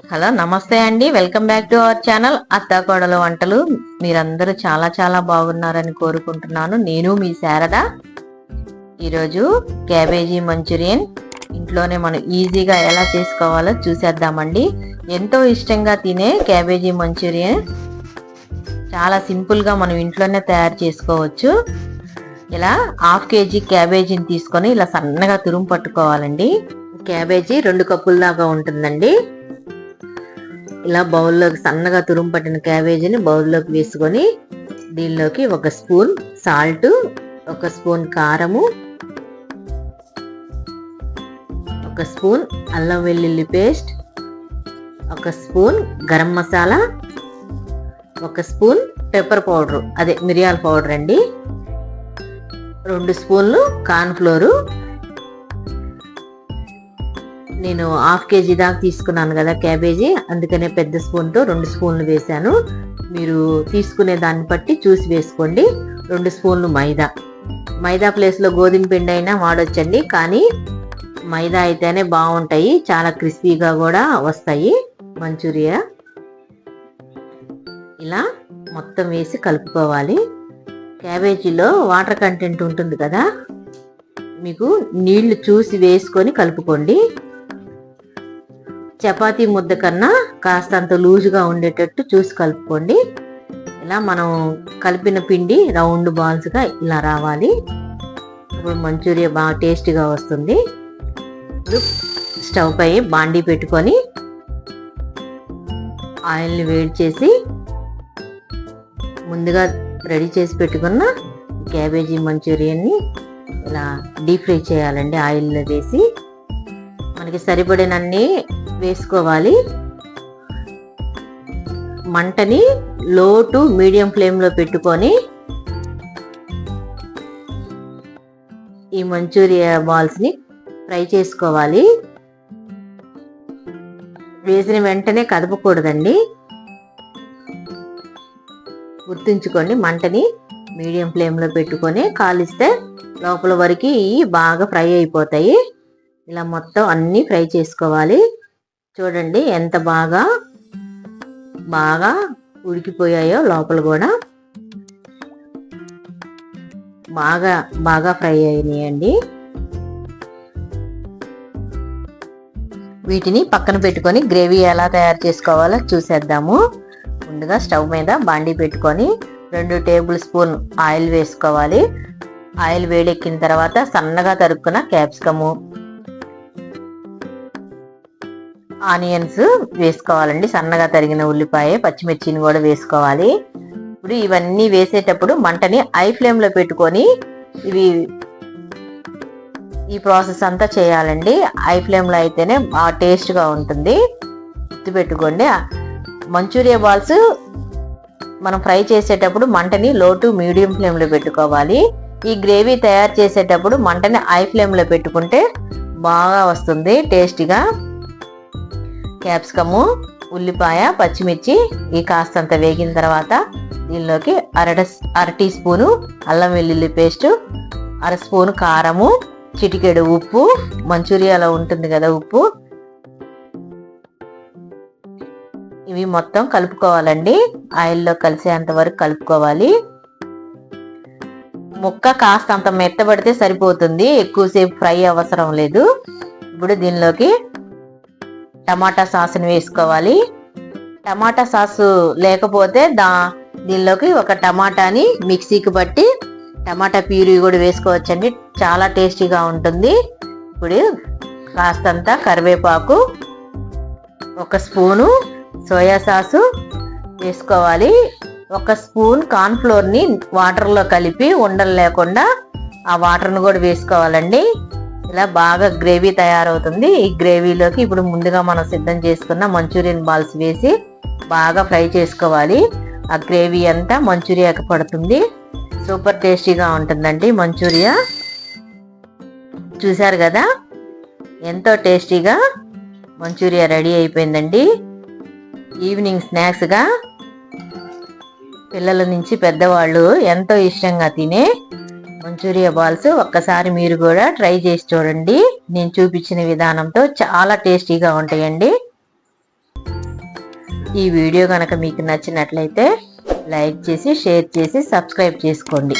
Hello నమస్తే అండి, welcome back to our channel అత్తాకోడల వంటలు. మీరందరూ చాలా చాలా బాగున్నారని కోరుకుంటున్నాను. నేను మీ శారద. ఈరోజు క్యాబేజీ మంచూరియన్ ఇంట్లోనే మనం ఈజీగా ఎలా చేసుకోవాలో చూసేద్దామండి. ఎంతో ఇష్టంగా తినే క్యాబేజీ మంచూరియన్ చాలా సింపుల్గా మనం ఇంట్లోనే తయారు చేసుకోవచ్చు. ఇలా హాఫ్ కేజీ క్యాబేజీని తీసుకొని ఇలా సన్నగా తురుము పట్టుకోవాలండి. క్యాబేజీ 2 కప్పుల దాకా ఉంటుందండి. ఇలా బౌల్లోకి సన్నగా తురుము పట్టిన క్యాబేజీని బౌల్లోకి వేసుకొని దీనిలోకి 1 స్పూన్ సాల్ట్, 1 స్పూన్ కారము, 1 స్పూన్ అల్లం వెల్లుల్లి paste, 1 spoon garam masala, 1 spoon pepper powder, అదే మిరియాల పౌడర్ అండి, 2 స్పూన్లు కార్న్ ఫ్లోరు. నేను హాఫ్ కేజీ దాకా తీసుకున్నాను కదా క్యాబేజీ, అందుకనే పెద్ద స్పూన్తో 2 స్పూన్లు వేసాను. మీరు తీసుకునే దాన్ని బట్టి చూసి వేసుకోండి. 2 స్పూన్లు మైదా ప్లేస్లో గోధుమ పిండి అయినా వాడొచ్చండి, కానీ మైదా అయితేనే బాగుంటాయి, చాలా క్రిస్పీగా కూడా వస్తాయి మంచూరియా. ఇలా మొత్తం వేసి కలుపుకోవాలి. క్యాబేజీలో వాటర్ కంటెంట్ ఉంటుంది కదా, మీకు నీళ్లు చూసి వేసుకొని కలుపుకోండి. చపాతీ ముద్ద కన్నా కాస్తంత లూజుగా ఉండేటట్టు చూసి కలుపుకోండి. ఇలా మనం కలిపిన పిండి రౌండ్ బాల్స్గా ఇలా రావాలి. ఇప్పుడు మంచూరియా బాగా టేస్టీగా వస్తుంది. ఇప్పుడు స్టవ్ పై బాండీ పెట్టుకొని ఆయిల్ని వేడి చేసి ముందుగా రెడీ చేసి పెట్టుకున్న క్యాబేజీ మంచూరియన్ని ఇలా డీప్ ఫ్రై చేయాలండి. ఆయిల్లో వేసి మనకి సరిపడినన్ని వేసుకోవాలి. మంటని లో టు మీడియం ఫ్లేమ్లో పెట్టుకొని ఈ మంచూరియా బాల్స్ని ఫ్రై చేసుకోవాలి. వేసిన వెంటనే కదపకూడదండి, గుర్తుంచుకోండి. మంటని మీడియం ఫ్లేమ్లో పెట్టుకొని కాలిస్తే లోపల వరకు బాగా ఫ్రై అయిపోతాయి. ఇలా మొత్తం అన్నీ ఫ్రై చేసుకోవాలి. చూడండి ఎంత బాగా ఉడికిపోయాయో, లోపల కూడా బాగా ఫ్రై అయినాయండి. వీటిని పక్కన పెట్టుకొని గ్రేవీ ఎలా తయారు చేసుకోవాలో చూసేద్దాము. ముందుగా స్టవ్ మీద బాండీ పెట్టుకొని 2 టేబుల్ స్పూన్ ఆయిల్ వేసుకోవాలి. ఆయిల్ వేడెక్కిన తర్వాత సన్నగా తరుక్కున్న క్యాప్సికము, ఆనియన్స్ వేసుకోవాలండి. సన్నగా తరిగిన ఉల్లిపాయ, పచ్చిమిర్చిని కూడా వేసుకోవాలి. ఇప్పుడు ఇవన్నీ వేసేటప్పుడు మంటని హై ఫ్లేమ్లో పెట్టుకొని ఈ ప్రాసెస్ అంతా చేయాలండి. హై ఫ్లేమ్లో అయితేనే బాగా టేస్ట్గా ఉంటుంది, గుర్తుపెట్టుకోండి. మంచూరియా బాల్స్ మనం ఫ్రై చేసేటప్పుడు మంటని లో టు మీడియం ఫ్లేమ్లో పెట్టుకోవాలి. ఈ గ్రేవీ తయారు చేసేటప్పుడు మంటని హై ఫ్లేమ్లో పెట్టుకుంటే బాగా వస్తుంది టేస్టీగా. క్యాప్సికము, ఉల్లిపాయ, పచ్చిమిర్చి కాస్తంత వేగిన తర్వాత దీనిలోకి అర టీ స్పూను అల్లం వెల్లుల్లి పేస్టు, 1 స్పూను కారము, చిటికెడు ఉప్పు, మంచూరియాలో ఉంటుంది కదా ఉప్పు, ఇవి మొత్తం కలుపుకోవాలండి. ఆయిల్లో కలిసేంత వరకు కలుపుకోవాలి. ముక్క కాస్తంత మెత్తబడితే సరిపోతుంది, ఎక్కువసేపు ఫ్రై అవసరం లేదు. ఇప్పుడు దీనిలోకి టమాటా సాస్ని వేసుకోవాలి. టమాటా సాసు లేకపోతే దీనిలోకి 1 టమాటాని మిక్సీకి బట్టి టమాటా ప్యూరీ కూడా వేసుకోవచ్చండి, చాలా టేస్టీగా ఉంటుంది. ఇప్పుడు కాస్తంత కరివేపాకు, 1 స్పూను సోయా సాసు వేసుకోవాలి. 1 స్పూన్ కార్న్ ఫ్లోర్ని వాటర్లో కలిపి ఉండలు లేకుండా ఆ వాటర్ని కూడా వేసుకోవాలండి. ఇలా బాగా గ్రేవీ తయారవుతుంది. ఈ గ్రేవీలోకి ఇప్పుడు ముందుగా మనం సిద్ధం చేసుకున్న మంచూరియన్ బాల్స్ వేసి బాగా ఫ్రై చేసుకోవాలి. ఆ గ్రేవీ అంతా మంచూరియాకి పడుతుంది. సూపర్ టేస్టీగా ఉంటుందండి మంచూరియా. చూసారు కదా ఎంతో టేస్టీగా మంచూరియా రెడీ అయిపోయిందండి. ఈవినింగ్ స్నాక్స్గా పిల్లల నుంచి పెద్దవాళ్ళు ఎంతో ఇష్టంగా తినే మంచూరియా బాల్స్ ఒక్కసారి మీరు కూడా ట్రై చేసి చూడండి. నేను చూపించిన విధానంతో చాలా టేస్టీగా ఉంటాయండి. ఈ వీడియో కనుక మీకు నచ్చినట్లయితే లైక్ చేసి షేర్ చేసి సబ్స్క్రైబ్ చేసుకోండి.